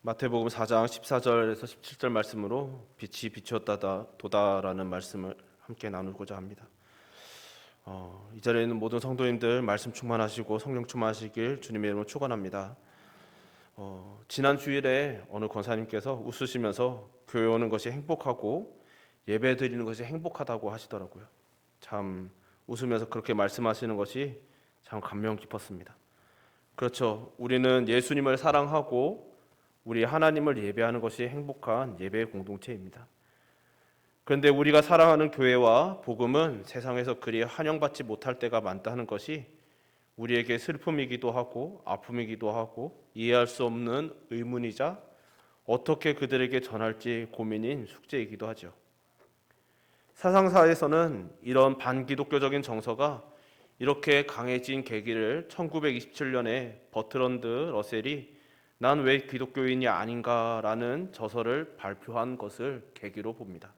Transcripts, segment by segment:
마태복음 4장 14절에서 17절 말씀으로 빛이 비추었다도다라는 말씀을 함께 나누고자 합니다. 이 자리에 있는 모든 성도님들 말씀 충만하시고 성령 충만하시길 주님의 이름으로 축원합니다. 지난 주일에 어느 권사님께서 웃으시면서 교회 오는 것이 행복하고 예배 드리는 것이 행복하다고 하시더라고요. 참 웃으면서 그렇게 말씀하시는 것이 참 감명 깊었습니다. 그렇죠. 우리는 예수님을 사랑하고 우리 하나님을 예배하는 것이 행복한 예배의 공동체입니다. 그런데 우리가 사랑하는 교회와 복음은 세상에서 그리 환영받지 못할 때가 많다는 것이 우리에게 슬픔이기도 하고 아픔이기도 하고 이해할 수 없는 의문이자 어떻게 그들에게 전할지 고민인 숙제이기도 하죠. 사상사에서는 이런 반기독교적인 정서가 이렇게 강해진 계기를 1927년에 버트런드 러셀이 난 왜 기독교인이 아닌가라는 저서를 발표한 것을 계기로 봅니다.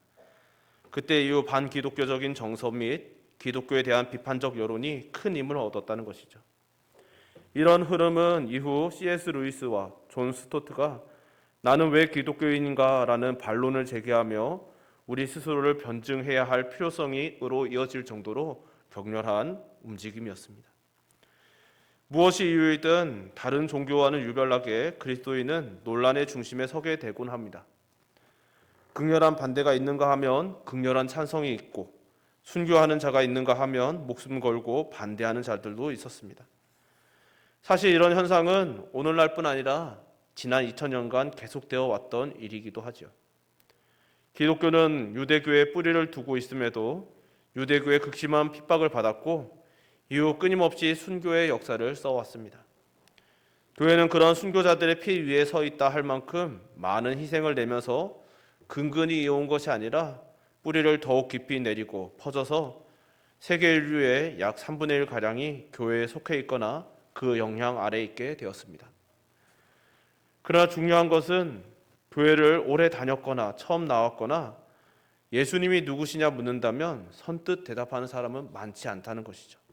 그때 이후 반기독교적인 정서 및 기독교에 대한 비판적 여론이 큰 힘을 얻었다는 것이죠. 이런 흐름은 이후 C.S. 루이스와 존 스토트가 나는 왜 기독교인인가라는 반론을 제기하며 우리 스스로를 변증해야 할 필요성으로 이어질 정도로 격렬한 움직임이었습니다. 무엇이 이유이든 다른 종교와는 유별나게 그리스도인은 논란의 중심에 서게 되곤 합니다. 극렬한 반대가 있는가 하면 극렬한 찬성이 있고 순교하는 자가 있는가 하면 목숨 걸고 반대하는 자들도 있었습니다. 사실 이런 현상은 오늘날뿐 아니라 지난 2000년간 계속되어 왔던 일이기도 하죠. 기독교는 유대교에 뿌리를 두고 있음에도 유대교의 극심한 핍박을 받았고 이후 끊임없이 순교의 역사를 써왔습니다. 교회는 그런 순교자들의 피 위에 서 있다 할 만큼 많은 희생을 내면서 근근히 이어온 것이 아니라 뿌리를 더욱 깊이 내리고 퍼져서 세계 인류의 약 3분의 1가량이 교회에 속해 있거나 그 영향 아래에 있게 되었습니다. 그러나 중요한 것은 교회를 오래 다녔거나 처음 나왔거나 예수님이 누구시냐 묻는다면 선뜻 대답하는 사람은 많지 않다는 것이죠.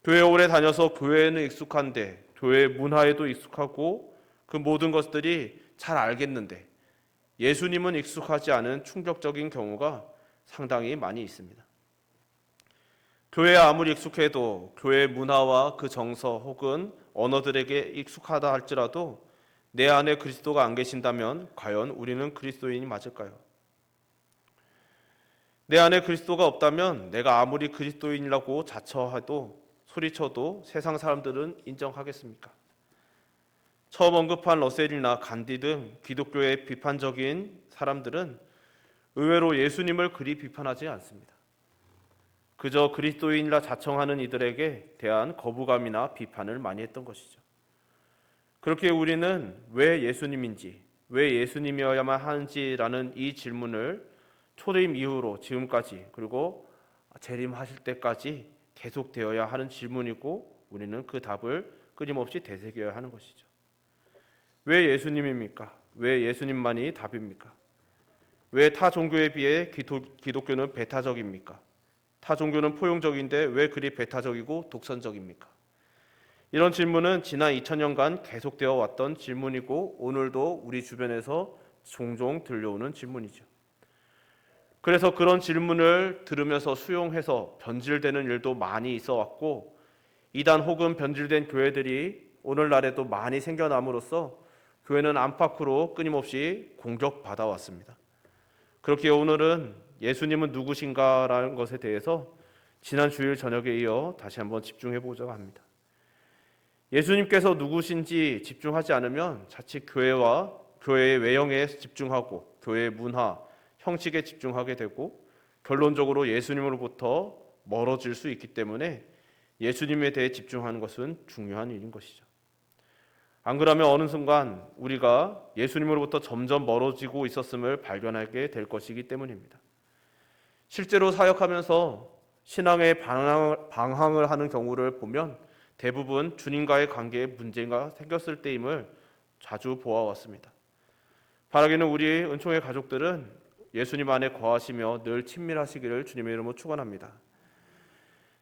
교회 오래 다녀서 교회에는 익숙한데 교회 문화에도 익숙하고 그 모든 것들이 잘 알겠는데 예수님은 익숙하지 않은 충격적인 경우가 상당히 많이 있습니다. 교회에 아무리 익숙해도 교회 문화와 그 정서 혹은 언어들에게 익숙하다 할지라도 내 안에 그리스도가 안 계신다면 과연 우리는 그리스도인이 맞을까요? 내 안에 그리스도가 없다면 내가 아무리 그리스도인이라고 자처해도 소리쳐도 세상 사람들은 인정하겠습니까? 처음 언급한 러셀이나 간디 등 기독교의 비판적인 사람들은 의외로 예수님을 그리 비판하지 않습니다. 그저 그리스도인이라 자청하는 이들에게 대한 거부감이나 비판을 많이 했던 것이죠. 그렇게 우리는 왜 예수님인지, 왜 예수님이어야만 하는지라는 이 질문을 초림 이후로 지금까지 그리고 재림하실 때까지 계속되어야 하는 질문이고 우리는 그 답을 끊임없이 되새겨야 하는 것이죠. 왜 예수님입니까? 왜 예수님만이 답입니까? 왜 타 종교에 비해 기독교는 배타적입니까? 타 종교는 포용적인데 왜 그리 배타적이고 독선적입니까? 이런 질문은 지난 2000년간 계속되어 왔던 질문이고 오늘도 우리 주변에서 종종 들려오는 질문이죠. 그래서 그런 질문을 들으면서 수용해서 변질되는 일도 많이 있어 왔고 이단 혹은 변질된 교회들이 오늘날에도 많이 생겨남으로써 교회는 안팎으로 끊임없이 공격받아 왔습니다. 그렇게 오늘은 예수님은 누구신가라는 것에 대해서 지난 주일 저녁에 이어 다시 한번 집중해 보자고 합니다. 예수님께서 누구신지 집중하지 않으면 자칫 교회와 교회의 외형에 집중하고 교회의 문화, 형식에 집중하게 되고 결론적으로 예수님으로부터 멀어질 수 있기 때문에 예수님에 대해 집중하는 것은 중요한 일인 것이죠. 안 그러면 어느 순간 우리가 예수님으로부터 점점 멀어지고 있었음을 발견하게 될 것이기 때문입니다. 실제로 사역하면서 신앙의 방황을 하는 경우를 보면 대부분 주님과의 관계에 문제가 생겼을 때임을 자주 보아왔습니다. 바라기는 우리 은총의 가족들은 예수님 안에 거하시며 늘 친밀하시기를 주님의 이름으로 축원합니다.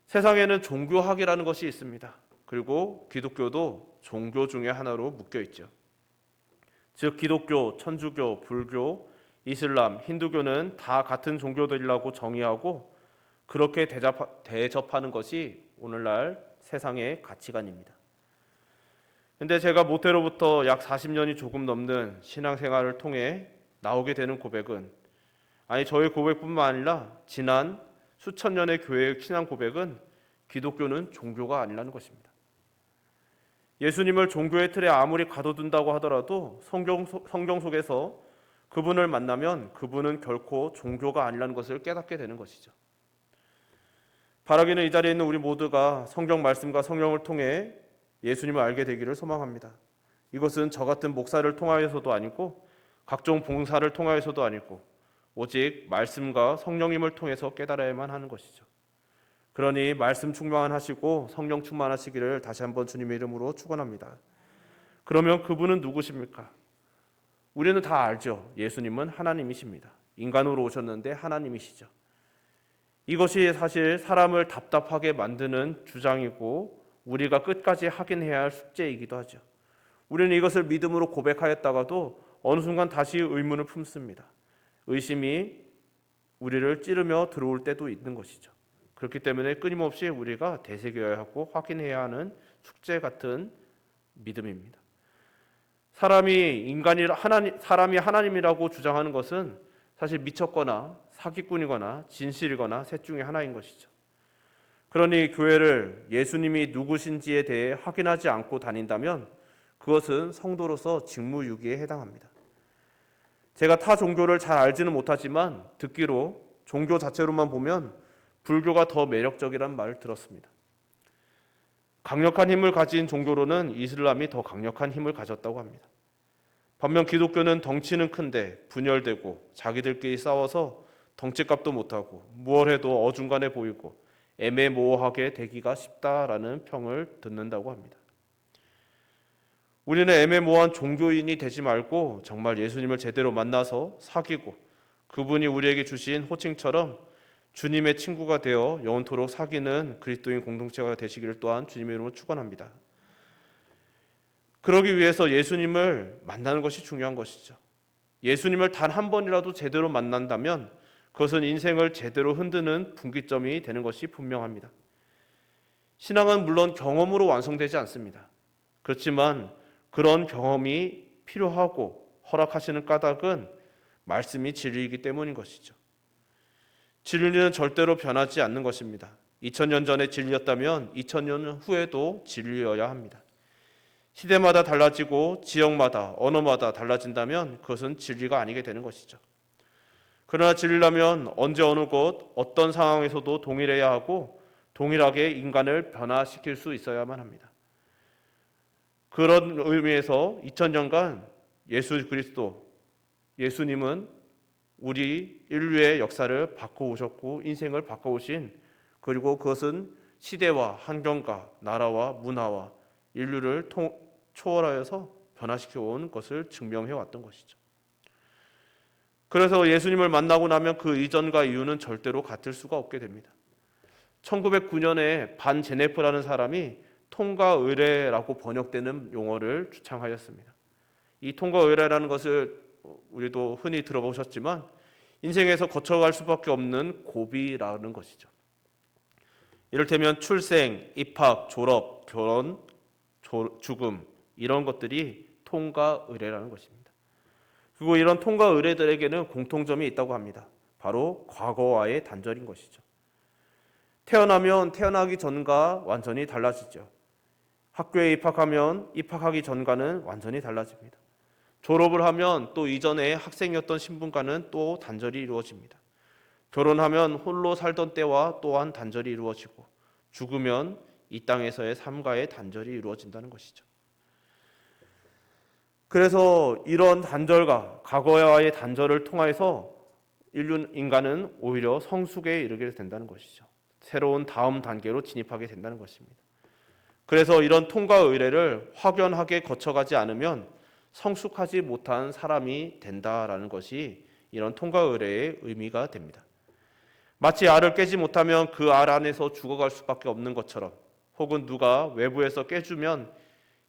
세상에는 종교학이라는 것이 있습니다. 그리고 기독교도 종교 중에 하나로 묶여 있죠. 즉 기독교, 천주교, 불교, 이슬람, 힌두교는 다 같은 종교들이라고 정의하고 그렇게 대접하는 것이 오늘날 세상의 가치관입니다. 근데 제가 모태로부터 약 40년이 조금 넘는 신앙생활을 통해 나오게 되는 고백은, 아니 저의 고백뿐만 아니라 지난 수천 년의 교회의 신앙 고백은 기독교는 종교가 아니라는 것입니다. 예수님을 종교의 틀에 아무리 가둬둔다고 하더라도 성경 속에서 그분을 만나면 그분은 결코 종교가 아니라는 것을 깨닫게 되는 것이죠. 바라기는 이 자리에 있는 우리 모두가 성경 말씀과 성령을 통해 예수님을 알게 되기를 소망합니다. 이것은 저 같은 목사를 통하여서도 아니고 각종 봉사를 통하여서도 아니고 오직 말씀과 성령님을 통해서 깨달아야만 하는 것이죠. 그러니 말씀 충만하시고 성령 충만하시기를 다시 한번 주님의 이름으로 축원합니다. 그러면 그분은 누구십니까? 우리는 다 알죠. 예수님은 하나님이십니다. 인간으로 오셨는데 하나님이시죠. 이것이 사실 사람을 답답하게 만드는 주장이고 우리가 끝까지 확인해야 할 숙제이기도 하죠. 우리는 이것을 믿음으로 고백하였다가도 어느 순간 다시 의문을 품습니다. 의심이 우리를 찌르며 들어올 때도 있는 것이죠. 그렇기 때문에 끊임없이 우리가 되새겨야 하고 확인해야 하는 숙제 같은 믿음입니다. 사람이 하나님이라고 주장하는 것은 사실 미쳤거나 사기꾼이거나 진실이거나 셋 중에 하나인 것이죠. 그러니 교회를 예수님이 누구신지에 대해 확인하지 않고 다닌다면 그것은 성도로서 직무유기에 해당합니다. 제가 타 종교를 잘 알지는 못하지만 듣기로 종교 자체로만 보면 불교가 더 매력적이라는 말을 들었습니다. 강력한 힘을 가진 종교로는 이슬람이 더 강력한 힘을 가졌다고 합니다. 반면 기독교는 덩치는 큰데 분열되고 자기들끼리 싸워서 덩치값도 못하고 무얼 해도 어중간해 보이고 애매모호하게 되기가 쉽다라는 평을 듣는다고 합니다. 우리는 애매모호한 종교인이 되지 말고 정말 예수님을 제대로 만나서 사귀고 그분이 우리에게 주신 호칭처럼 주님의 친구가 되어 영원토록 사귀는 그리스도인 공동체가 되시기를 또한 주님의 이름으로 축원합니다. 그러기 위해서 예수님을 만나는 것이 중요한 것이죠. 예수님을 단 한 번이라도 제대로 만난다면 그것은 인생을 제대로 흔드는 분기점이 되는 것이 분명합니다. 신앙은 물론 경험으로 완성되지 않습니다. 그렇지만 그런 경험이 필요하고 허락하시는 까닭은 말씀이 진리이기 때문인 것이죠. 진리는 절대로 변하지 않는 것입니다. 2000년 전에 진리였다면 2000년 후에도 진리여야 합니다. 시대마다 달라지고 지역마다 언어마다 달라진다면 그것은 진리가 아니게 되는 것이죠. 그러나 진리라면 언제 어느 곳 어떤 상황에서도 동일해야 하고 동일하게 인간을 변화시킬 수 있어야만 합니다. 그런 의미에서 2000년간 예수 그리스도 예수님은 우리 인류의 역사를 바꿔오셨고 인생을 바꿔오신, 그리고 그것은 시대와 환경과 나라와 문화와 인류를 초월하여서 변화시켜 온 것을 증명해 왔던 것이죠. 그래서 예수님을 만나고 나면 그 이전과 이후는 절대로 같을 수가 없게 됩니다. 1909년에 반 제네프라는 사람이 통과의례라고 번역되는 용어를 주창하였습니다. 이 통과의례라는 것을 우리도 흔히 들어보셨지만 인생에서 거쳐갈 수밖에 없는 고비라는 것이죠. 이를테면 출생, 입학, 졸업, 결혼, 죽음, 이런 것들이 통과의례라는 것입니다. 그리고 이런 통과의례들에게는 공통점이 있다고 합니다. 바로 과거와의 단절인 것이죠. 태어나면 태어나기 전과 완전히 달라지죠. 학교에 입학하면 입학하기 전과는 완전히 달라집니다. 졸업을 하면 또 이전에 학생이었던 신분과는 또 단절이 이루어집니다. 결혼하면 홀로 살던 때와 또한 단절이 이루어지고 죽으면 이 땅에서의 삶과의 단절이 이루어진다는 것이죠. 그래서 이런 단절과 과거와의 단절을 통해서 인간은 오히려 성숙에 이르게 된다는 것이죠. 새로운 다음 단계로 진입하게 된다는 것입니다. 그래서 이런 통과 의례를 확연하게 거쳐가지 않으면 성숙하지 못한 사람이 된다라는 것이 이런 통과 의례의 의미가 됩니다. 마치 알을 깨지 못하면 그 알 안에서 죽어갈 수밖에 없는 것처럼, 혹은 누가 외부에서 깨주면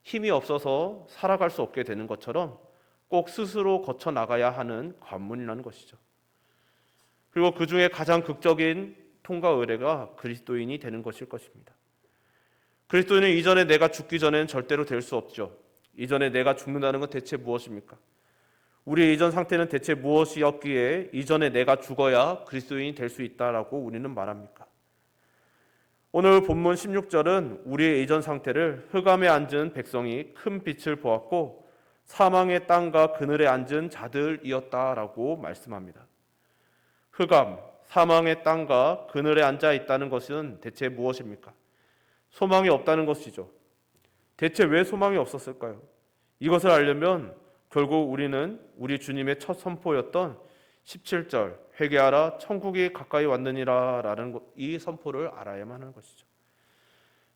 힘이 없어서 살아갈 수 없게 되는 것처럼 꼭 스스로 거쳐 나가야 하는 관문이라는 것이죠. 그리고 그 중에 가장 극적인 통과 의례가 그리스도인이 되는 것일 것입니다. 그리스도인은 이전에 내가 죽기 전에는 절대로 될 수 없죠. 이전에 내가 죽는다는 건 대체 무엇입니까? 우리의 이전 상태는 대체 무엇이었기에 이전에 내가 죽어야 그리스도인이 될 수 있다라고 우리는 말합니까? 오늘 본문 16절은 우리의 이전 상태를 흑암에 앉은 백성이 큰 빛을 보았고 사망의 땅과 그늘에 앉은 자들이었다라고 말씀합니다. 흑암, 사망의 땅과 그늘에 앉아 있다는 것은 대체 무엇입니까? 소망이 없다는 것이죠. 대체 왜 소망이 없었을까요? 이것을 알려면 결국 우리는 우리 주님의 첫 선포였던 17절 회개하라 천국이 가까이 왔느니라 라는 이 선포를 알아야만 하는 것이죠.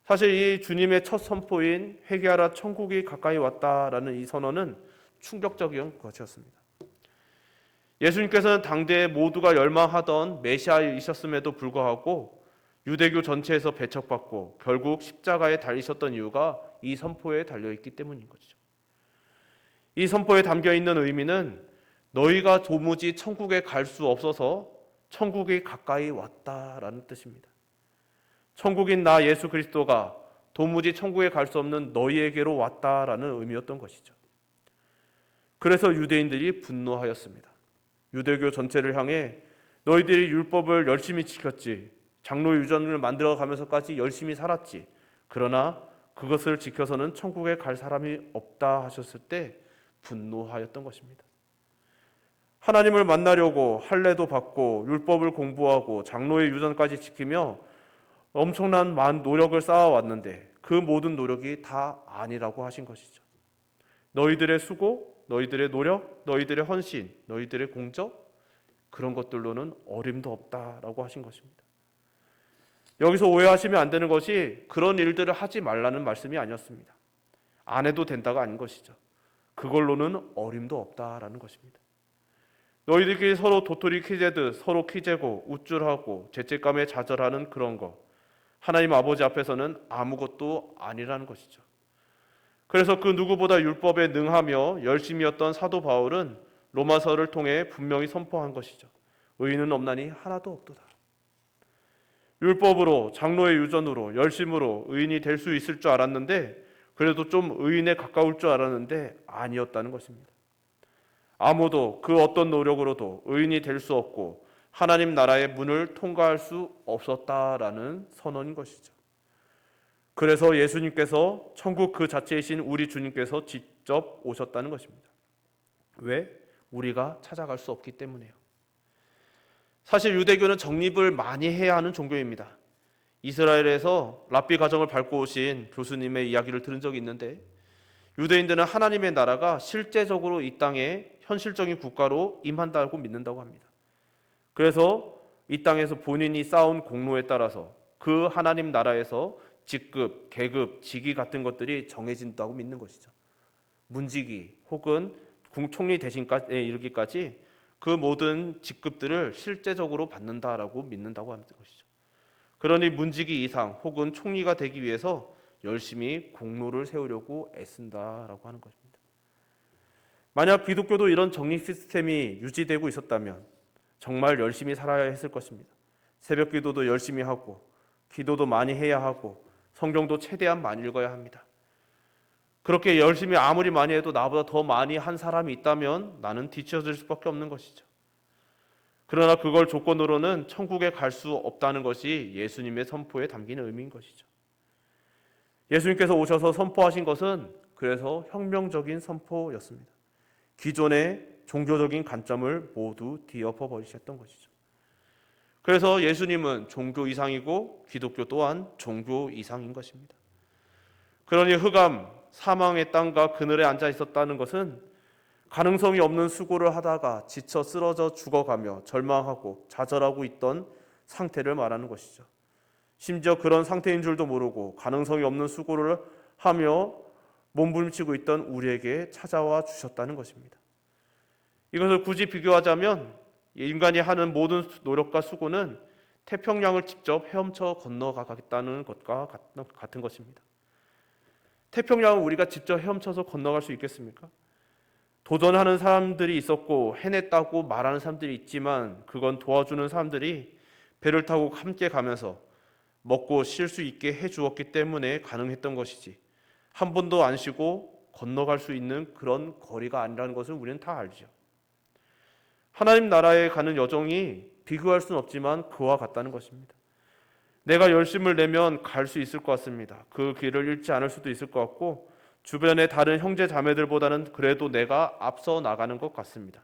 사실 이 주님의 첫 선포인 회개하라 천국이 가까이 왔다라는 이 선언은 충격적인 것이었습니다. 예수님께서는 당대에 모두가 열망하던 메시아이셨음에도 불구하고 유대교 전체에서 배척받고 결국 십자가에 달리셨던 이유가 이 선포에 달려있기 때문인 것이죠. 이 선포에 담겨있는 의미는 너희가 도무지 천국에 갈 수 없어서 천국이 가까이 왔다라는 뜻입니다. 천국인 나 예수 그리스도가 도무지 천국에 갈 수 없는 너희에게로 왔다라는 의미였던 것이죠. 그래서 유대인들이 분노하였습니다. 유대교 전체를 향해 너희들이 율법을 열심히 지켰지, 장로 유전을 만들어가면서까지 열심히 살았지, 그러나 그것을 지켜서는 천국에 갈 사람이 없다 하셨을 때 분노하였던 것입니다. 하나님을 만나려고 할례도 받고 율법을 공부하고 장로의 유전까지 지키며 엄청난 노력을 쌓아왔는데 그 모든 노력이 다 아니라고 하신 것이죠. 너희들의 수고, 너희들의 노력, 너희들의 헌신, 너희들의 공적, 그런 것들로는 어림도 없다라고 하신 것입니다. 여기서 오해하시면 안 되는 것이 그런 일들을 하지 말라는 말씀이 아니었습니다. 안 해도 된다가 아닌 것이죠. 그걸로는 어림도 없다라는 것입니다. 너희들끼리 서로 도토리 키재듯 서로 키재고 우쭐하고 죄책감에 좌절하는 그런 거, 하나님 아버지 앞에서는 아무것도 아니라는 것이죠. 그래서 그 누구보다 율법에 능하며 열심이었던 사도 바울은 로마서를 통해 분명히 선포한 것이죠. 의인은 없나니 하나도 없도다. 율법으로, 장로의 유전으로, 열심으로 의인이 될 수 있을 줄 알았는데, 그래도 좀 의인에 가까울 줄 알았는데 아니었다는 것입니다. 아무도 그 어떤 노력으로도 의인이 될 수 없고 하나님 나라의 문을 통과할 수 없었다라는 선언인 것이죠. 그래서 예수님께서 천국 그 자체이신 우리 주님께서 직접 오셨다는 것입니다. 왜? 우리가 찾아갈 수 없기 때문에요. 사실 유대교는 정립을 많이 해야 하는 종교입니다. 이스라엘에서 랍비 가정을 밟고 오신 교수님의 이야기를 들은 적이 있는데, 유대인들은 하나님의 나라가 실제적으로 이 땅에 현실적인 국가로 임한다고 믿는다고 합니다. 그래서 이 땅에서 본인이 쌓은 공로에 따라서 그 하나님 나라에서 직급, 계급, 직위 같은 것들이 정해진다고 믿는 것이죠. 문지기 혹은 총리 대신에 이르기까지 그 모든 직급들을 실제적으로 받는다라고 믿는다고 하는 것이죠. 그러니 문지기 이상 혹은 총리가 되기 위해서 열심히 공로를 세우려고 애쓴다라고 하는 것입니다. 만약 기독교도 이런 정리 시스템이 유지되고 있었다면 정말 열심히 살아야 했을 것입니다. 새벽 기도도 열심히 하고 기도도 많이 해야 하고 성경도 최대한 많이 읽어야 합니다. 그렇게 열심히 아무리 많이 해도 나보다 더 많이 한 사람이 있다면 나는 뒤처질 수밖에 없는 것이죠. 그러나 그걸 조건으로는 천국에 갈 수 없다는 것이 예수님의 선포에 담긴 의미인 것이죠. 예수님께서 오셔서 선포하신 것은 그래서 혁명적인 선포였습니다. 기존의 종교적인 관점을 모두 뒤엎어 버리셨던 것이죠. 그래서 예수님은 종교 이상이고 기독교 또한 종교 이상인 것입니다. 그러니 흑암, 사망의 땅과 그늘에 앉아 있었다는 것은 가능성이 없는 수고를 하다가 지쳐 쓰러져 죽어가며 절망하고 좌절하고 있던 상태를 말하는 것이죠. 심지어 그런 상태인 줄도 모르고 가능성이 없는 수고를 하며 몸부림치고 있던 우리에게 찾아와 주셨다는 것입니다. 이것을 굳이 비교하자면 인간이 하는 모든 노력과 수고는 태평양을 직접 헤엄쳐 건너가겠다는 것과 같은 것입니다. 태평양을 우리가 직접 헤엄쳐서 건너갈 수 있겠습니까? 도전하는 사람들이 있었고 해냈다고 말하는 사람들이 있지만 그건 도와주는 사람들이 배를 타고 함께 가면서 먹고 쉴 수 있게 해주었기 때문에 가능했던 것이지, 한 번도 안 쉬고 건너갈 수 있는 그런 거리가 아니라는 것을 우리는 다 알죠. 하나님 나라에 가는 여정이 비교할 수는 없지만 그와 같다는 것입니다. 내가 열심을 내면 갈 수 있을 것 같습니다. 그 길을 잃지 않을 수도 있을 것 같고 주변의 다른 형제 자매들보다는 그래도 내가 앞서 나가는 것 같습니다.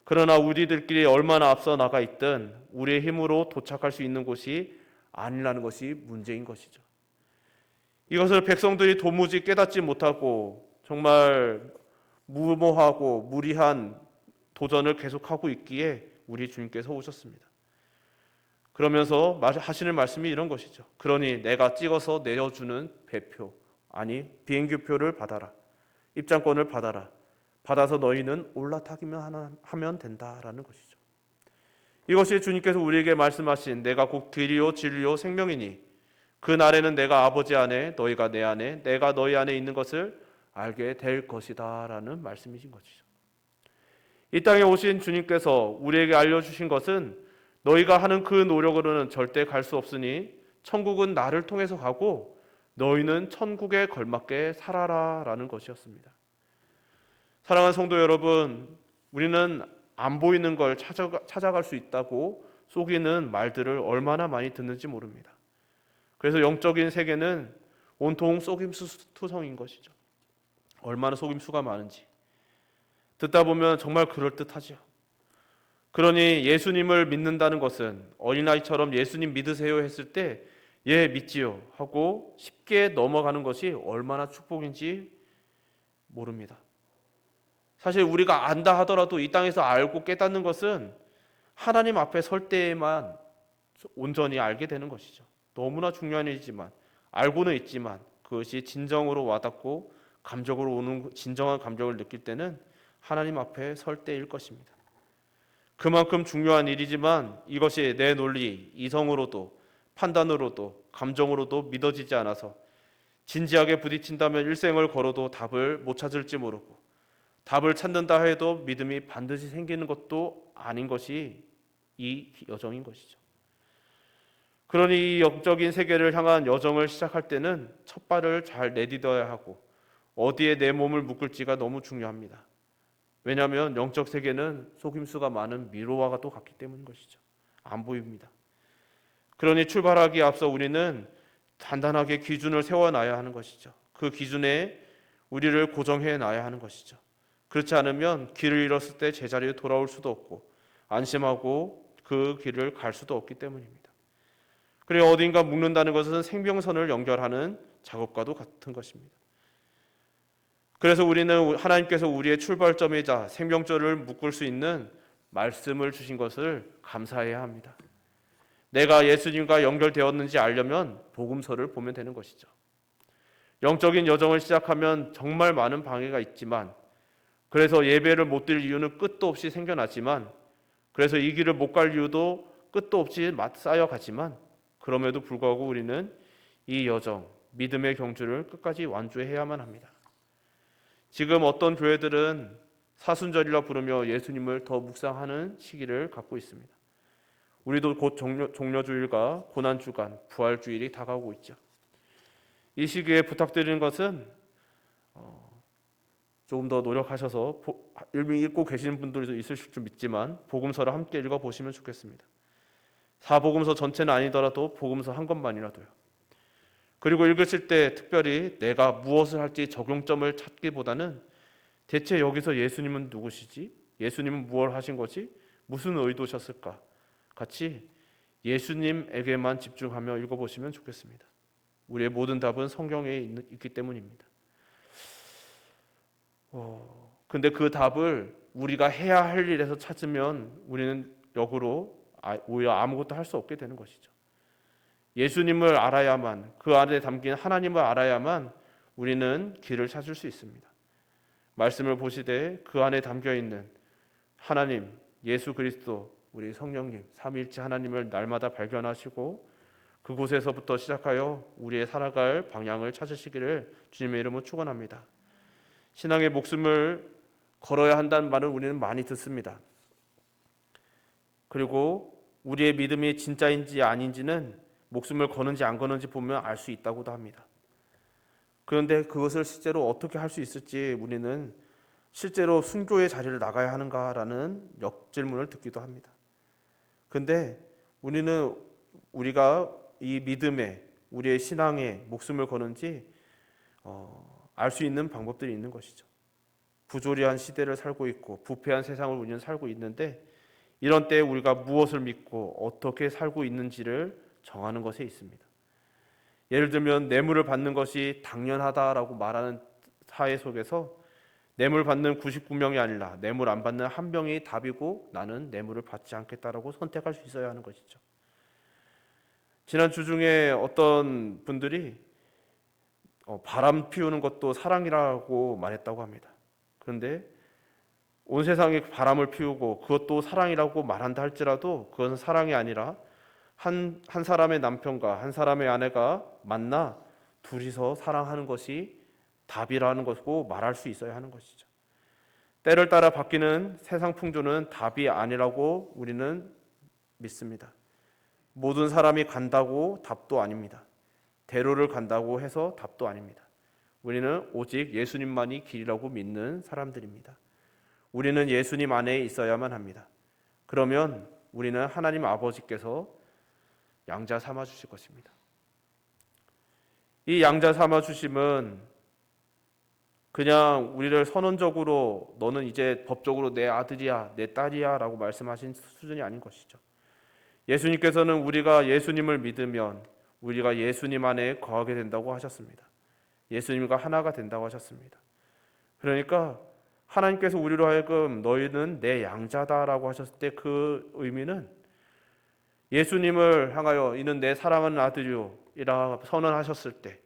그러나 우리들끼리 얼마나 앞서 나가 있든 우리의 힘으로 도착할 수 있는 곳이 아니라는 것이 문제인 것이죠. 이것을 백성들이 도무지 깨닫지 못하고 정말 무모하고 무리한 도전을 계속하고 있기에 우리 주님께서 오셨습니다. 그러면서 하시는 말씀이 이런 것이죠. 그러니 내가 찍어서 내려주는 배표, 아니 비행기표를 받아라. 입장권을 받아라. 받아서 너희는 올라타기만 하면 된다라는 것이죠. 이것이 주님께서 우리에게 말씀하신 내가 곧 길이요 진리요 생명이니 그 날에는 내가 아버지 안에 너희가 내 안에 내가 너희 안에 있는 것을 알게 될 것이다 라는 말씀이신 것이죠. 이 땅에 오신 주님께서 우리에게 알려주신 것은 너희가 하는 그 노력으로는 절대 갈 수 없으니 천국은 나를 통해서 가고 너희는 천국에 걸맞게 살아라 라는 것이었습니다. 사랑하는 성도 여러분, 우리는 안 보이는 걸 찾아갈 수 있다고 속이는 말들을 얼마나 많이 듣는지 모릅니다. 그래서 영적인 세계는 온통 속임수투성인 것이죠. 얼마나 속임수가 많은지 듣다 보면 정말 그럴듯하죠. 그러니 예수님을 믿는다는 것은 어린아이처럼 예수님 믿으세요 했을 때 예 믿지요 하고 쉽게 넘어가는 것이 얼마나 축복인지 모릅니다. 사실 우리가 안다 하더라도 이 땅에서 알고 깨닫는 것은 하나님 앞에 설 때에만 온전히 알게 되는 것이죠. 너무나 중요한 일이지만 알고는 있지만 그것이 진정으로 와닿고 감정으로 오는 진정한 감정을 느낄 때는 하나님 앞에 설 때일 것입니다. 그만큼 중요한 일이지만 이것이 내 논리, 이성으로도 판단으로도 감정으로도 믿어지지 않아서 진지하게 부딪힌다면 일생을 걸어도 답을 못 찾을지 모르고 답을 찾는다 해도 믿음이 반드시 생기는 것도 아닌 것이 이 여정인 것이죠. 그러니 이 영적인 세계를 향한 여정을 시작할 때는 첫 발을 잘 내딛어야 하고 어디에 내 몸을 묶을지가 너무 중요합니다. 왜냐하면 영적 세계는 속임수가 많은 미로와가 또 같기 때문인 것이죠. 안 보입니다. 그러니 출발하기에 앞서 우리는 단단하게 기준을 세워놔야 하는 것이죠. 그 기준에 우리를 고정해 놔야 하는 것이죠. 그렇지 않으면 길을 잃었을 때 제자리에 돌아올 수도 없고 안심하고 그 길을 갈 수도 없기 때문입니다. 그리고 어딘가 묶는다는 것은 생명선을 연결하는 작업과도 같은 것입니다. 그래서 우리는 하나님께서 우리의 출발점이자 생명줄을 묶을 수 있는 말씀을 주신 것을 감사해야 합니다. 내가 예수님과 연결되었는지 알려면 복음서를 보면 되는 것이죠. 영적인 여정을 시작하면 정말 많은 방해가 있지만 그래서 예배를 못 드릴 이유는 끝도 없이 생겨나지만 그래서 이 길을 못 갈 이유도 끝도 없이 쌓여가지만 그럼에도 불구하고 우리는 이 여정, 믿음의 경주를 끝까지 완주해야만 합니다. 지금 어떤 교회들은 사순절이라 부르며 예수님을 더 묵상하는 시기를 갖고 있습니다. 우리도 곧 종려주일과 고난주간, 부활주일이 다가오고 있죠. 이 시기에 부탁드리는 것은 조금 더 노력하셔서 이미 읽고 계시는 분들도 있으실 줄 믿지만 복음서를 함께 읽어보시면 좋겠습니다. 사복음서 전체는 아니더라도 복음서 한 권만이라도요. 그리고 읽으실 때 특별히 내가 무엇을 할지 적용점을 찾기보다는 대체 여기서 예수님은 누구시지? 예수님은 무엇을 하신 거지? 무슨 의도셨을까? 같이 예수님에게만 집중하며 읽어보시면 좋겠습니다. 우리의 모든 답은 성경에 있기 때문입니다. 근데 그 답을 우리가 해야 할 일에서 찾으면 우리는 역으로 오히려 아무것도 할 수 없게 되는 것이죠. 예수님을 알아야만, 그 안에 담긴 하나님을 알아야만 우리는 길을 찾을 수 있습니다. 말씀을 보시되 그 안에 담겨있는 하나님, 예수 그리스도, 우리 성령님, 삼위일체 하나님을 날마다 발견하시고 그곳에서부터 시작하여 우리의 살아갈 방향을 찾으시기를 주님의 이름으로 축원합니다. 신앙의 목숨을 걸어야 한다는 말을 우리는 많이 듣습니다. 그리고 우리의 믿음이 진짜인지 아닌지는 목숨을 거는지 안 거는지 보면 알 수 있다고도 합니다. 그런데 그것을 실제로 어떻게 할 수 있을지 우리는 실제로 순교의 자리를 나가야 하는가라는 역질문을 듣기도 합니다. 그런데 우리가 이 믿음에 우리의 신앙에 목숨을 거는지 알 수 있는 방법들이 있는 것이죠. 부조리한 시대를 살고 있고 부패한 세상을 우리는 살고 있는데 이런 때에 우리가 무엇을 믿고 어떻게 살고 있는지를 정하는 것에 있습니다. 예를 들면 뇌물을 받는 것이 당연하다라고 말하는 사회 속에서 뇌물 받는 99명이 아니라 뇌물 안 받는 1명이 답이고 나는 뇌물을 받지 않겠다라고 선택할 수 있어야 하는 것이죠. 지난 주 중에 어떤 분들이 바람 피우는 것도 사랑이라고 말했다고 합니다. 그런데 온 세상에 바람을 피우고 그것도 사랑이라고 말한다 할지라도 그것은 사랑이 아니라 한 사람의 남편과 한 사람의 아내가 만나 둘이서 사랑하는 것이 답이라는 것고 말할 수 있어야 하는 것이죠. 때를 따라 바뀌는 세상 풍조는 답이 아니라고 우리는 믿습니다. 모든 사람이 간다고 답도 아닙니다. 대로를 간다고 해서 답도 아닙니다. 우리는 오직 예수님만이 길이라고 믿는 사람들입니다. 우리는 예수님 안에 있어야만 합니다. 그러면 우리는 하나님 아버지께서 양자 삼아 주실 것입니다. 이 양자 삼아 주심은 그냥 우리를 선언적으로 너는 이제 법적으로 내 아들이야, 내 딸이야 라고 말씀하신 수준이 아닌 것이죠. 예수님께서는 우리가 예수님을 믿으면 우리가 예수님 안에 거하게 된다고 하셨습니다. 예수님과 하나가 된다고 하셨습니다. 그러니까 하나님께서 우리로 하여금 너희는 내 양자다라고 하셨을 때 그 의미는 예수님을 향하여 이는 내 사랑하는 아들이요 이라 선언하셨을 때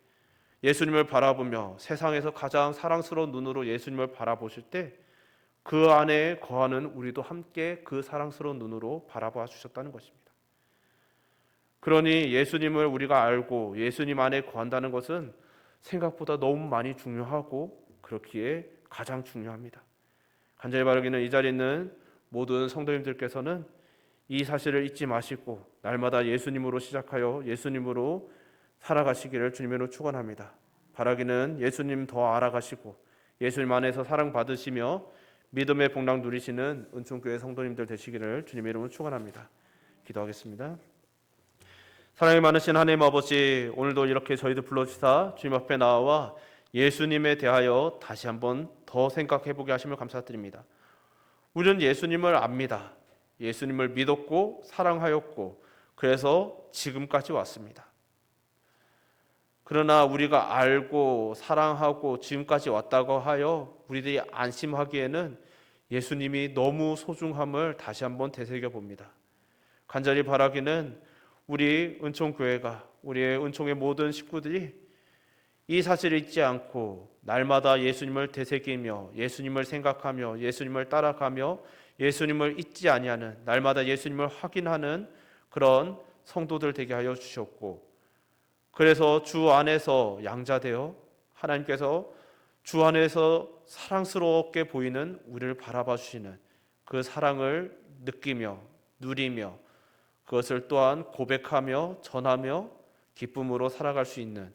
예수님을 바라보며 세상에서 가장 사랑스러운 눈으로 예수님을 바라보실 때 그 안에 거하는 우리도 함께 그 사랑스러운 눈으로 바라봐 주셨다는 것입니다. 그러니 예수님을 우리가 알고 예수님 안에 거한다는 것은 생각보다 너무 많이 중요하고 그렇기에 가장 중요합니다. 간절히 바라기는 이 자리에 있는 모든 성도님들께서는 이 사실을 잊지 마시고 날마다 예수님으로 시작하여 예수님으로 살아가시기를 주님으로 축원합니다. 바라기는 예수님 더 알아가시고 예수님 안에서 사랑받으시며 믿음의 복락 누리시는 은총교회 성도님들 되시기를 주님의 이름으로 축원합니다. 기도하겠습니다. 사랑이 많으신 하나님 아버지, 오늘도 이렇게 저희들 불러주사 주님 앞에 나와 예수님에 대하여 다시 한번 더 생각해보게 하심을 감사드립니다. 우리는 예수님을 압니다. 예수님을 믿었고 사랑하였고 그래서 지금까지 왔습니다. 그러나 우리가 알고 사랑하고 지금까지 왔다고 하여 우리들이 안심하기에는 예수님이 너무 소중함을 다시 한번 되새겨 봅니다. 간절히 바라기는 우리 은총교회가 우리의 은총의 모든 식구들이 이 사실을 잊지 않고 날마다 예수님을 되새기며 예수님을 생각하며 예수님을 따라가며 예수님을 잊지 아니하는 날마다 예수님을 확인하는 그런 성도들 되게 하여 주셨고 그래서 주 안에서 양자되어 하나님께서 주 안에서 사랑스럽게 보이는 우리를 바라봐 주시는 그 사랑을 느끼며 누리며 그것을 또한 고백하며 전하며 기쁨으로 살아갈 수 있는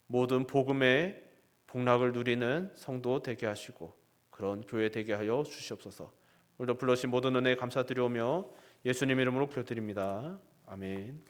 모든 복음의 복락을 누리는 성도 되게 하시고 그런 교회 되게 하여 주시옵소서. 오늘도 불러주신 모든 은혜에 감사드리오며 예수님 이름으로 기도드립니다. 아멘.